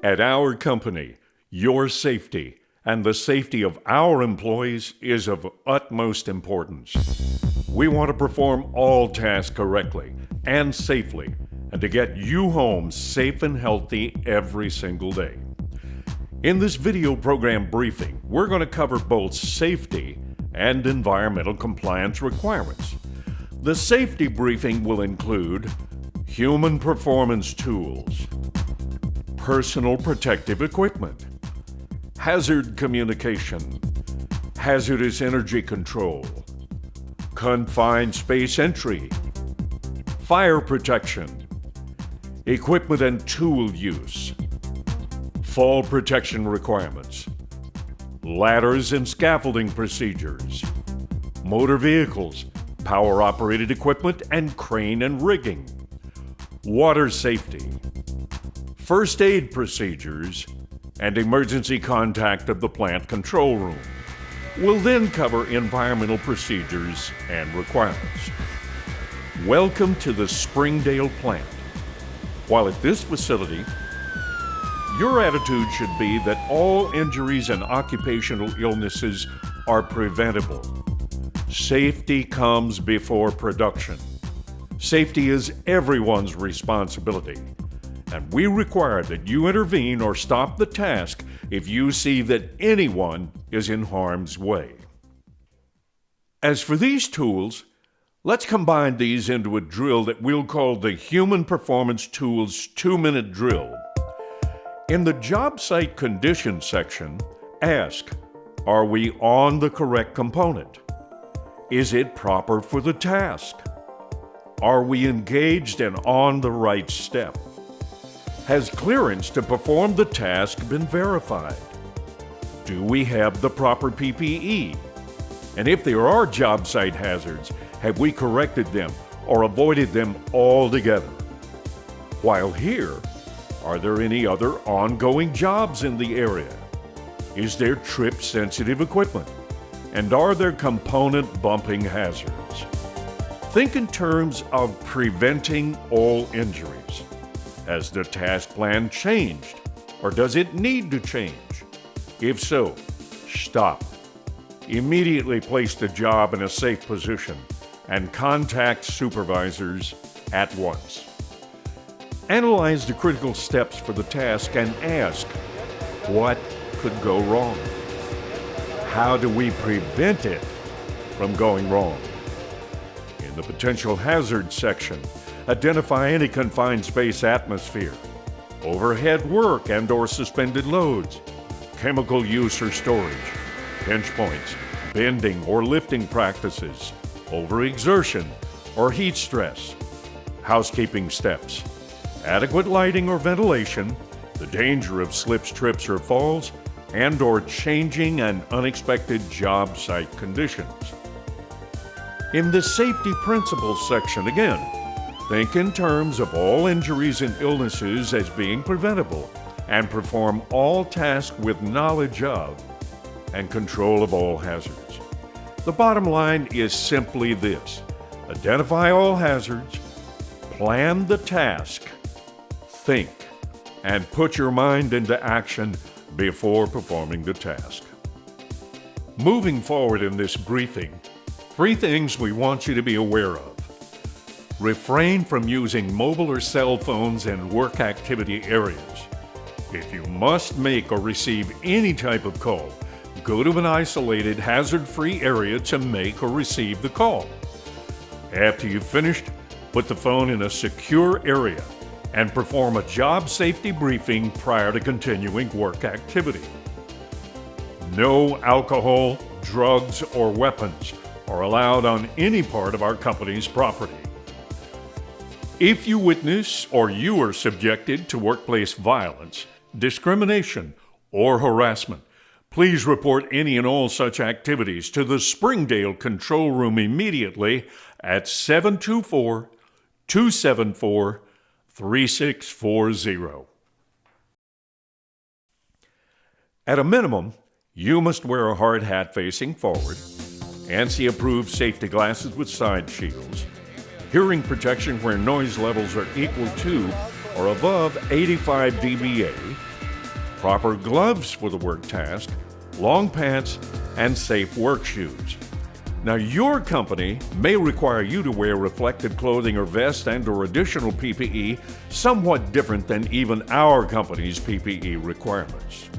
At our company, your safety and the safety of our employees is of utmost importance. We want to perform all tasks correctly and safely, and to get you home safe and healthy every single day. In this video program briefing, we're going to cover both safety and environmental compliance requirements. The safety briefing will include human performance tools, personal protective equipment, hazard communication, hazardous energy control, confined space entry, fire protection, equipment and tool use, fall protection requirements, ladders and scaffolding procedures, motor vehicles, power-operated equipment and crane and rigging, water safety, first aid procedures, and emergency contact of the plant control room. We'll then cover environmental procedures and requirements. Welcome to the Springdale plant. While at this facility, your attitude should be that all injuries and occupational illnesses are preventable. Safety comes before production. Safety is everyone's responsibility, and we require that you intervene or stop the task if you see that anyone is in harm's way. As for these tools, let's combine these into a drill that we'll call the Human Performance Tools 2-minute drill. In the job site conditions section, ask, are we on the correct component? Is it proper for the task? Are we engaged and on the right step? Has clearance to perform the task been verified? Do we have the proper PPE? And if there are job site hazards, have we corrected them or avoided them altogether? While here, are there any other ongoing jobs in the area? Is there trip-sensitive equipment? And are there component bumping hazards? Think in terms of preventing all injuries. Has the task plan changed, or does it need to change? If so, stop. Immediately place the job in a safe position and contact supervisors at once. Analyze the critical steps for the task and ask, what could go wrong? How do we prevent it from going wrong? In the potential hazards section, identify any confined space atmosphere, overhead work and/or suspended loads, chemical use or storage, pinch points, bending or lifting practices, overexertion or heat stress, housekeeping steps, adequate lighting or ventilation, the danger of slips, trips, or falls, and/or changing and unexpected job site conditions. In the safety principles section again, think in terms of all injuries and illnesses as being preventable, and perform all tasks with knowledge of and control of all hazards. The bottom line is simply this: identify all hazards, plan the task, think, and put your mind into action before performing the task. Moving forward in this briefing, 3 things we want you to be aware of. Refrain from using mobile or cell phones in work activity areas. If you must make or receive any type of call, go to an isolated, hazard-free area to make or receive the call. After you've finished, put the phone in a secure area and perform a job safety briefing prior to continuing work activity. No alcohol, drugs, or weapons are allowed on any part of our company's property. If you witness or you are subjected to workplace violence, discrimination, or harassment, please report any and all such activities to the Springdale Control Room immediately at 724-274-3640. At a minimum, you must wear a hard hat facing forward, ANSI-approved safety glasses with side shields, hearing protection where noise levels are equal to or above 85 dBA, proper gloves for the work task, long pants, and safe work shoes. Now, your company may require you to wear reflective clothing or vest and/or additional PPE somewhat different than even our company's PPE requirements.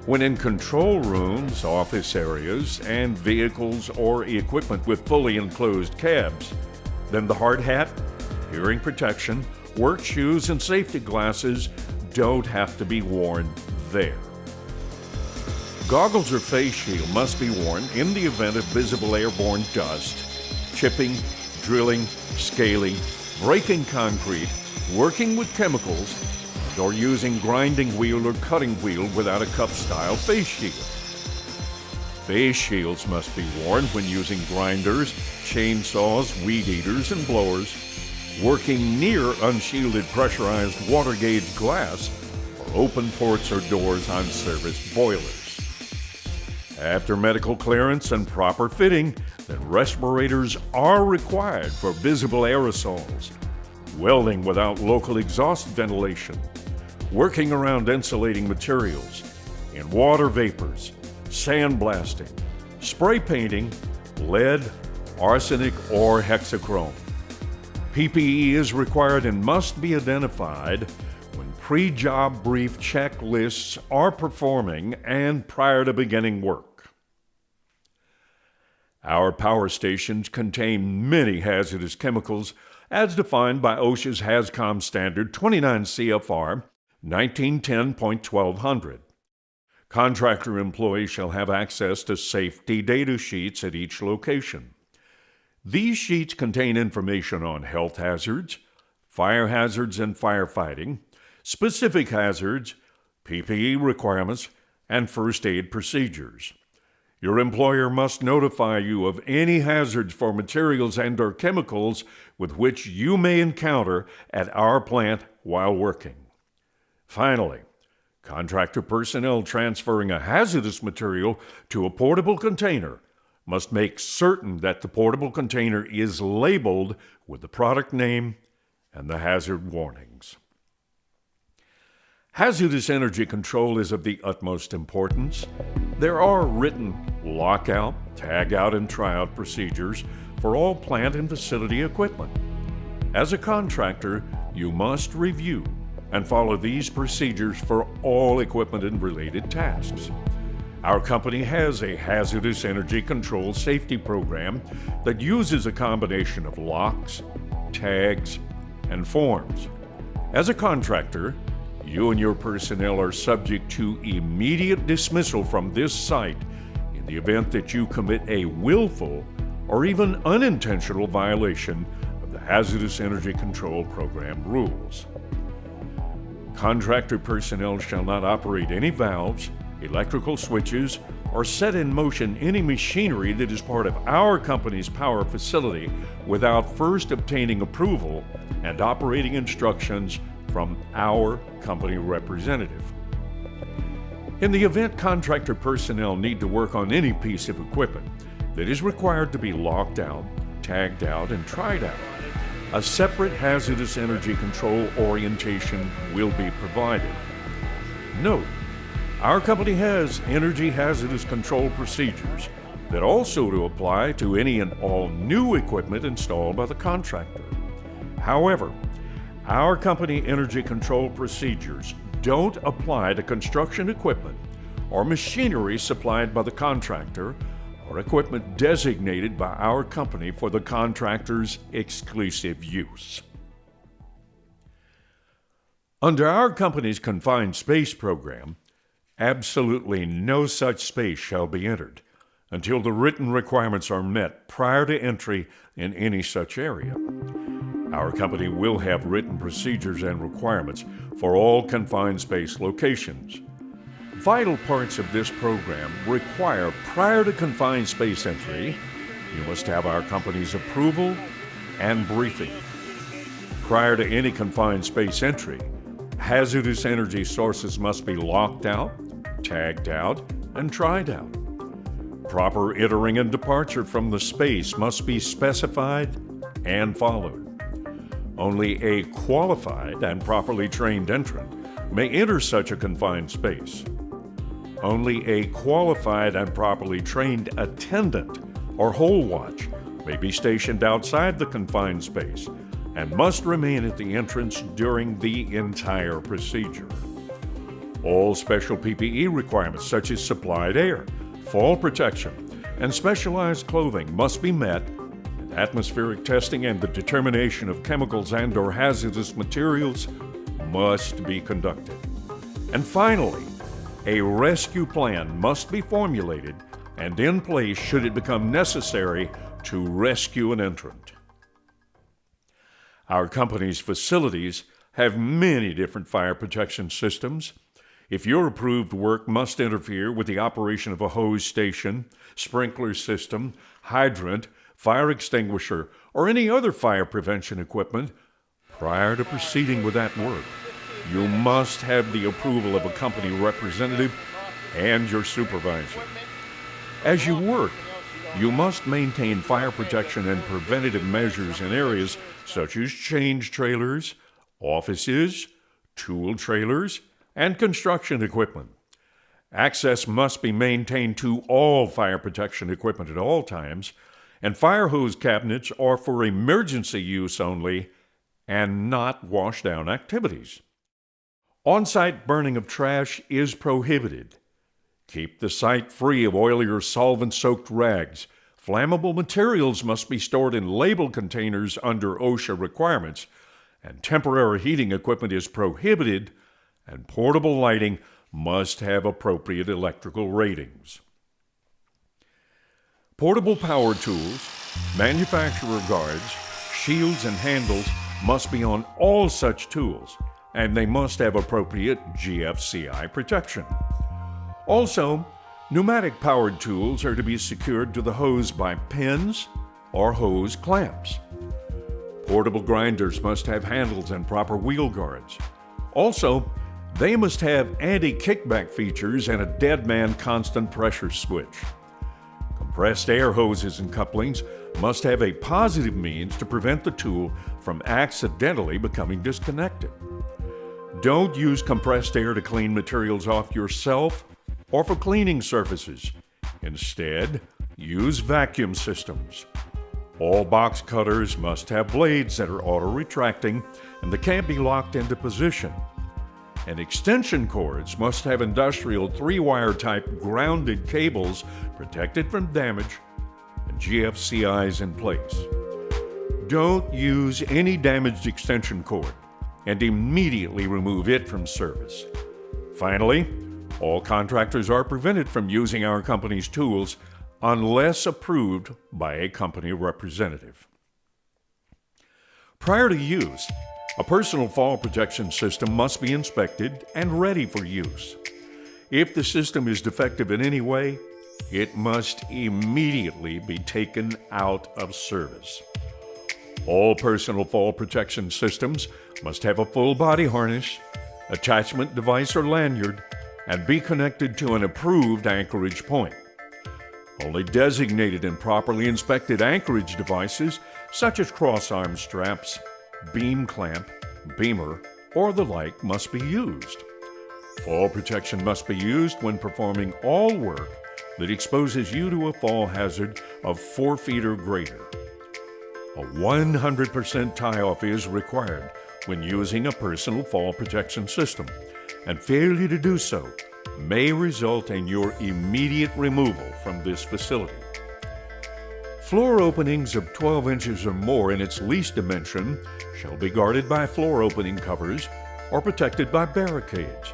When in control rooms, office areas, and vehicles or equipment with fully enclosed cabs, then the hard hat, hearing protection, work shoes, and safety glasses don't have to be worn there. Goggles or face shield must be worn in the event of visible airborne dust, chipping, drilling, scaling, breaking concrete, working with chemicals, or using grinding wheel or cutting wheel without a cup-style face shield. Face shields must be worn when using grinders, chainsaws, weed eaters, and blowers, working near unshielded pressurized water-gauge glass, or open ports or doors on service boilers. After medical clearance and proper fitting, then respirators are required for visible aerosols, welding without local exhaust ventilation, working around insulating materials, in water vapors, sandblasting, spray painting, lead, arsenic, or hexachrome. PPE is required and must be identified when pre-job brief checklists are performing and prior to beginning work. Our power stations contain many hazardous chemicals as defined by OSHA's HAZCOM standard 29 CFR 1910.1200. Contractor employees shall have access to safety data sheets at each location. These sheets contain information on health hazards, fire hazards and firefighting, specific hazards, PPE requirements, and first aid procedures. Your employer must notify you of any hazards for materials and/or chemicals with which you may encounter at our plant while working. Finally, contractor personnel transferring a hazardous material to a portable container must make certain that the portable container is labeled with the product name and the hazard warnings. Hazardous energy control is of the utmost importance. There are written lockout, tagout, and tryout procedures for all plant and facility equipment. As a contractor, you must review and follow these procedures for all equipment and related tasks. Our company has a hazardous energy control safety program that uses a combination of locks, tags, and forms. As a contractor, you and your personnel are subject to immediate dismissal from this site in the event that you commit a willful or even unintentional violation of the Hazardous Energy Control Program rules. Contractor personnel shall not operate any valves, electrical switches, or set in motion any machinery that is part of our company's power facility without first obtaining approval and operating instructions from our company representative. In the event contractor personnel need to work on any piece of equipment that is required to be locked out, tagged out, and tried out, a separate hazardous energy control orientation will be provided. Note, our company has energy hazardous control procedures that also to apply to any and all new equipment installed by the contractor. However, our company energy control procedures don't apply to construction equipment or machinery supplied by the contractor or equipment designated by our company for the contractor's exclusive use. Under our company's confined space program, absolutely no such space shall be entered until the written requirements are met prior to entry in any such area. Our company will have written procedures and requirements for all confined space locations. Vital parts of this program require prior to confined space entry, you must have our company's approval and briefing. Prior to any confined space entry, hazardous energy sources must be locked out, tagged out, and tried out. Proper entering and departure from the space must be specified and followed. Only a qualified and properly trained entrant may enter such a confined space. Only a qualified and properly trained attendant or hole watch may be stationed outside the confined space and must remain at the entrance during the entire procedure. All special PPE requirements such as supplied air, fall protection, and specialized clothing must be met, and atmospheric testing and the determination of chemicals and/or hazardous materials must be conducted. And finally, a rescue plan must be formulated and in place should it become necessary to rescue an entrant. Our company's facilities have many different fire protection systems. If your approved work must interfere with the operation of a hose station, sprinkler system, hydrant, fire extinguisher, or any other fire prevention equipment, prior to proceeding with that work, you must have the approval of a company representative and your supervisor. As you work, you must maintain fire protection and preventative measures in areas such as change trailers, offices, tool trailers, and construction equipment. Access must be maintained to all fire protection equipment at all times, and fire hose cabinets are for emergency use only and not washdown activities. On-site burning of trash is prohibited. Keep the site free of oily or solvent-soaked rags. Flammable materials must be stored in labeled containers under OSHA requirements, and temporary heating equipment is prohibited, and portable lighting must have appropriate electrical ratings. Portable power tools, manufacturer guards, shields, and handles must be on all such tools, and they must have appropriate GFCI protection. Also, pneumatic-powered tools are to be secured to the hose by pins or hose clamps. Portable grinders must have handles and proper wheel guards. Also, they must have anti-kickback features and a deadman constant pressure switch. Compressed air hoses and couplings must have a positive means to prevent the tool from accidentally becoming disconnected. Don't use compressed air to clean materials off yourself or for cleaning surfaces. Instead, use vacuum systems. All box cutters must have blades that are auto-retracting and that can't be locked into position. And extension cords must have industrial 3-wire type grounded cables protected from damage and GFCIs in place. Don't use any damaged extension cord and immediately remove it from service. Finally, all contractors are prevented from using our company's tools unless approved by a company representative. Prior to use, a personal fall protection system must be inspected and ready for use. If the system is defective in any way, it must immediately be taken out of service. All personal fall protection systems must have a full body harness, attachment device or lanyard, and be connected to an approved anchorage point. Only designated and properly inspected anchorage devices, such as cross-arm straps, beam clamp, beamer, or the like, must be used. Fall protection must be used when performing all work that exposes you to a fall hazard of 4 feet or greater. A 100% tie-off is required when using a personal fall protection system, and failure to do so may result in your immediate removal from this facility. Floor openings of 12 inches or more in its least dimension shall be guarded by floor opening covers or protected by barricades.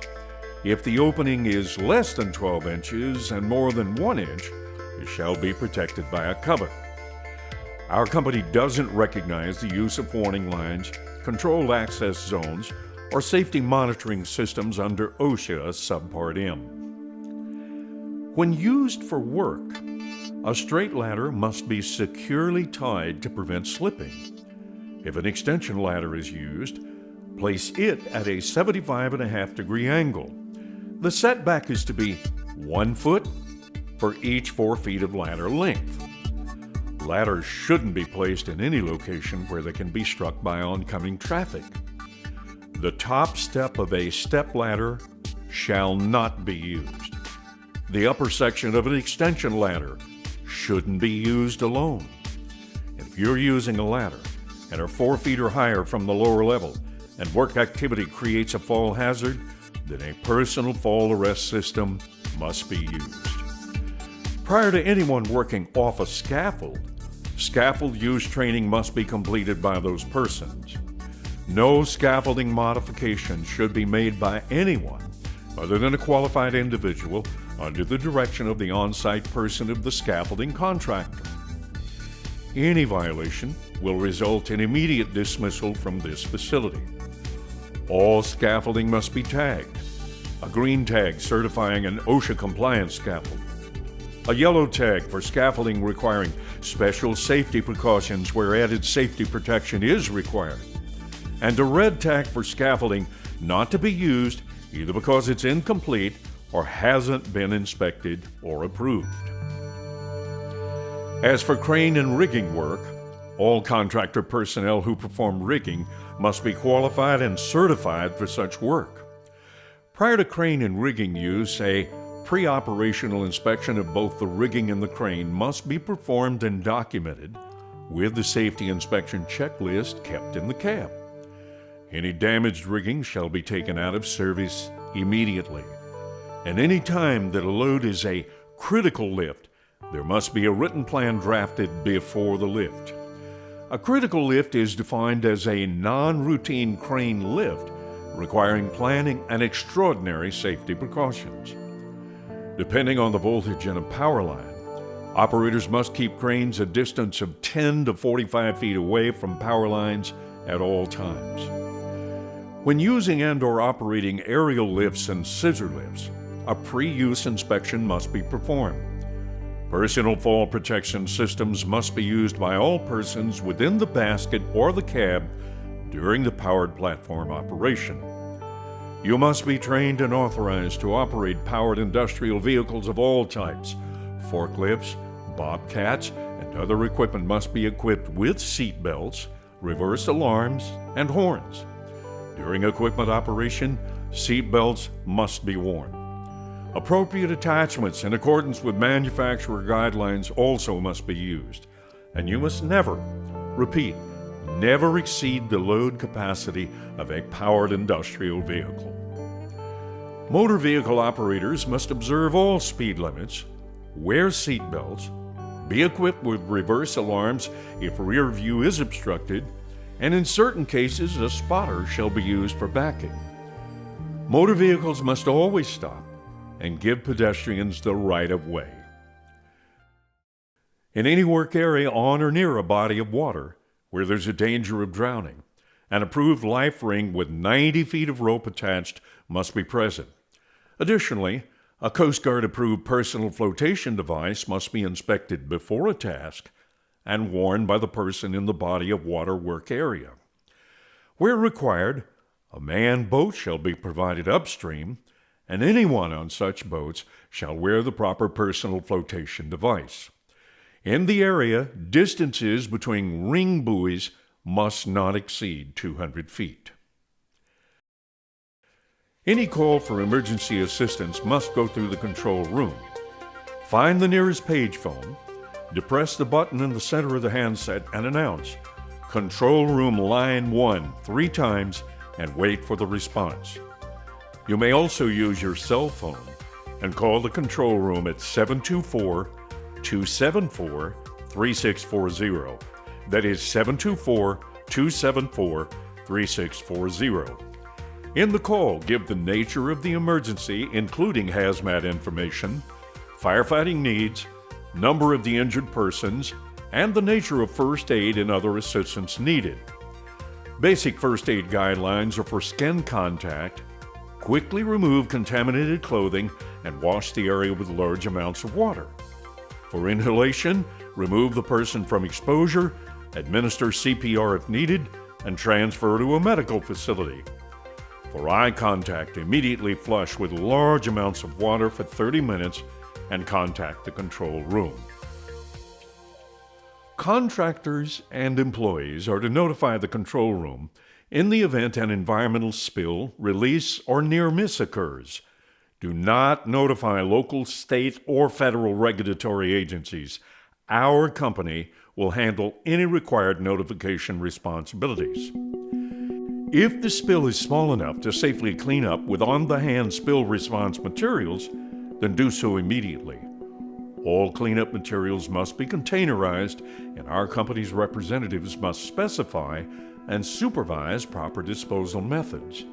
If the opening is less than 12 inches and more than 1 inch, it shall be protected by a cover. Our company doesn't recognize the use of warning lines, controlled access zones, or safety monitoring systems under OSHA Subpart M. When used for work, a straight ladder must be securely tied to prevent slipping. If an extension ladder is used, place it at a 75.5-degree angle. The setback is to be 1 foot for each 4 feet of ladder length. Ladders shouldn't be placed in any location where they can be struck by oncoming traffic. The top step of a stepladder shall not be used. The upper section of an extension ladder shouldn't be used alone. If you're using a ladder and are 4 feet or higher from the lower level and work activity creates a fall hazard, then a personal fall arrest system must be used. Prior to anyone working off a scaffold use training must be completed by those persons. No scaffolding modifications should be made by anyone other than a qualified individual under the direction of the on-site person of the scaffolding contractor. Any violation will result in immediate dismissal from this facility. All scaffolding must be tagged. A green tag certifying an OSHA-compliant scaffold. A yellow tag for scaffolding requiring special safety precautions where added safety protection is required. And a red tag for scaffolding not to be used either because it's incomplete or hasn't been inspected or approved. As for crane and rigging work, all contractor personnel who perform rigging must be qualified and certified for such work. Prior to crane and rigging use, a pre-operational inspection of both the rigging and the crane must be performed and documented with the safety inspection checklist kept in the cab. Any damaged rigging shall be taken out of service immediately. And any time that a load is a critical lift, there must be a written plan drafted before the lift. A critical lift is defined as a non-routine crane lift requiring planning and extraordinary safety precautions. Depending on the voltage in a power line, operators must keep cranes a distance of 10 to 45 feet away from power lines at all times. When using and/or operating aerial lifts and scissor lifts, a pre-use inspection must be performed. Personal fall protection systems must be used by all persons within the basket or the cab during the powered platform operation. You must be trained and authorized to operate powered industrial vehicles of all types. Forklifts, bobcats, and other equipment must be equipped with seat belts, reverse alarms, and horns. During equipment operation, seat belts must be worn. Appropriate attachments in accordance with manufacturer guidelines also must be used, and you must never exceed the load capacity of a powered industrial vehicle. Motor vehicle operators must observe all speed limits, wear seat belts, be equipped with reverse alarms if rear view is obstructed, and in certain cases a spotter shall be used for backing. Motor vehicles must always stop and give pedestrians the right of way. In any work area on or near a body of water where there's a danger of drowning, an approved life ring with 90 feet of rope attached must be present. Additionally, a Coast Guard approved personal flotation device must be inspected before a task and worn by the person in the body of water work area. Where required, a manned boat shall be provided upstream, and anyone on such boats shall wear the proper personal flotation device. In the area, distances between ring buoys must not exceed 200 feet. Any call for emergency assistance must go through the control room. Find the nearest page phone, depress the button in the center of the handset, and announce Control Room Line 1 3 times and wait for the response. You may also use your cell phone and call the control room at 724-274-3640. That is 724-274-3640. In the call, give the nature of the emergency, including hazmat information, firefighting needs, number of the injured persons, and the nature of first aid and other assistance needed. Basic first aid guidelines are for skin contact. Quickly remove contaminated clothing and wash the area with large amounts of water. For inhalation, remove the person from exposure, administer CPR if needed, and transfer to a medical facility. For eye contact, immediately flush with large amounts of water for 30 minutes and contact the control room. Contractors and employees are to notify the control room In the event an environmental spill, release, or near miss occurs, do not notify local, state, or federal regulatory agencies. Our company will handle any required notification responsibilities. If the spill is small enough to safely clean up with on-the-hand spill response materials, then do so immediately. All cleanup materials must be containerized, and our company's representatives must specify and supervise proper disposal methods.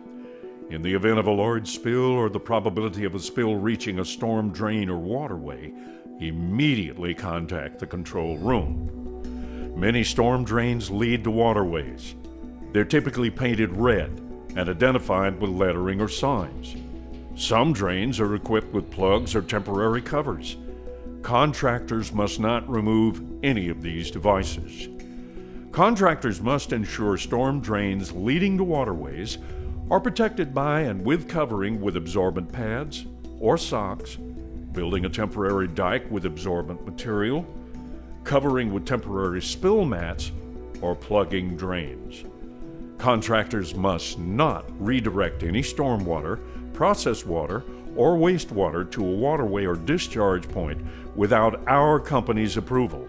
In the event of a large spill or the probability of a spill reaching a storm drain or waterway, immediately contact the control room. Many storm drains lead to waterways. They're typically painted red and identified with lettering or signs. Some drains are equipped with plugs or temporary covers. Contractors must not remove any of these devices. Contractors must ensure storm drains leading to waterways are protected by and with covering with absorbent pads or socks, building a temporary dike with absorbent material, covering with temporary spill mats, or plugging drains. Contractors must not redirect any stormwater, processed water, or wastewater to a waterway or discharge point without our company's approval.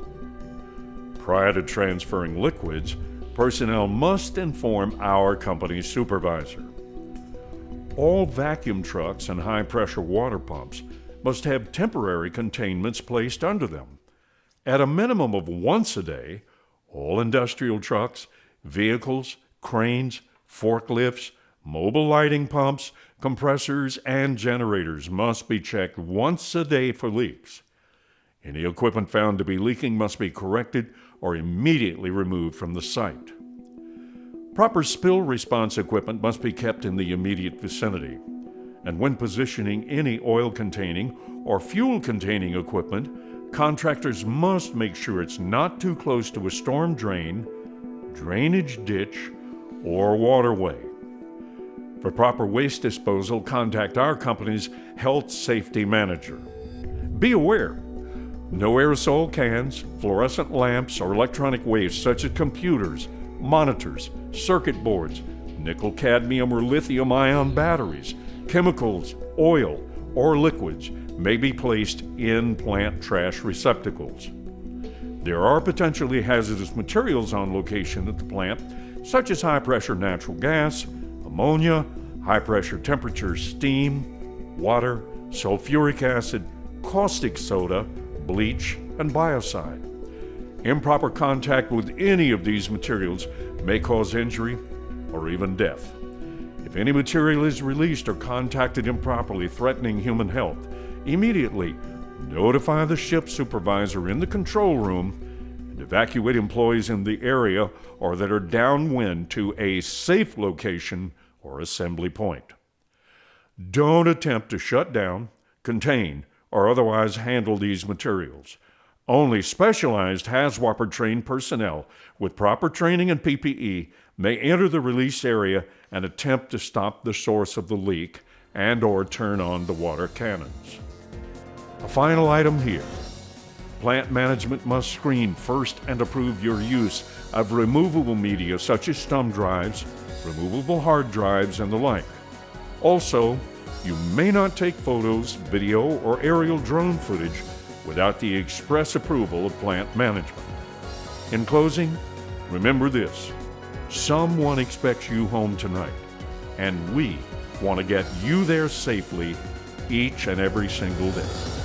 Prior to transferring liquids, personnel must inform our company's supervisor. All vacuum trucks and high-pressure water pumps must have temporary containments placed under them. At a minimum of once a day, all industrial trucks, vehicles, cranes, forklifts, mobile lighting pumps, compressors, and generators must be checked once a day for leaks. Any equipment found to be leaking must be corrected or immediately removed from the site. Proper spill response equipment must be kept in the immediate vicinity, and when positioning any oil-containing or fuel-containing equipment, contractors must make sure it's not too close to a storm drain, drainage ditch, or waterway. For proper waste disposal, contact our company's health safety manager. Be aware, no aerosol cans, fluorescent lamps, or electronic waste such as computers, monitors, circuit boards, nickel, cadmium, or lithium-ion batteries, chemicals, oil, or liquids may be placed in plant trash receptacles. There are potentially hazardous materials on location at the plant, such as high-pressure natural gas, ammonia, high-pressure temperature steam, water, sulfuric acid, caustic soda, bleach, and biocide. Improper contact with any of these materials may cause injury or even death. If any material is released or contacted improperly threatening human health, immediately notify the ship supervisor in the control room and evacuate employees in the area or that are downwind to a safe location or assembly point. Don't attempt to shut down, contain, or otherwise handle these materials. Only specialized HAZWOPER-trained personnel with proper training and PPE may enter the release area and attempt to stop the source of the leak and/or turn on the water cannons. A final item here. Plant management must screen first and approve your use of removable media such as thumb drives, removable hard drives, and the like. Also, you may not take photos, video, or aerial drone footage without the express approval of plant management. In closing, remember this: someone expects you home tonight, and we want to get you there safely each and every single day.